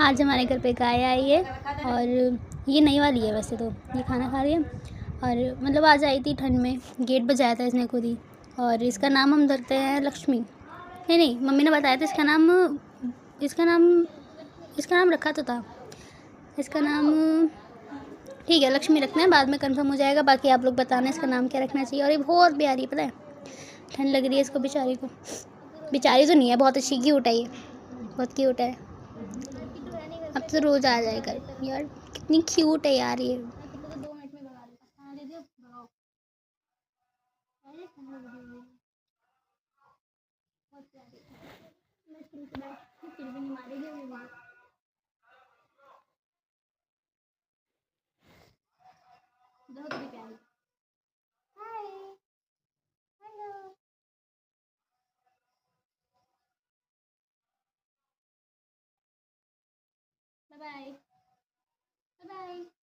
आज हमारे घर पे गाय आई है और ये नई वाली है वैसे तो। ये खाना खा रही है और मतलब आज आई थी ठंड में, गेट बजाया था इसने खुद ही। और इसका नाम हम रखते हैं लक्ष्मी। नहीं, मम्मी ने बताया था इसका नाम इसका नाम रखा तो था। इसका नाम ठीक है, लक्ष्मी रखना है, बाद में कंफर्म हो जाएगा। बाकी आप लोग बताना इसका नाम क्या रखना चाहिए। और ये बहुत प्यारी, पता है, ठंड लग रही है इसको बेचारी को। बेचारी तो नहीं है, बहुत अच्छी क्यूट है ये, बहुत क्यूट है। अब तो रोज आ जाएगा यार, कितनी क्यूट है यार ये। Bye bye.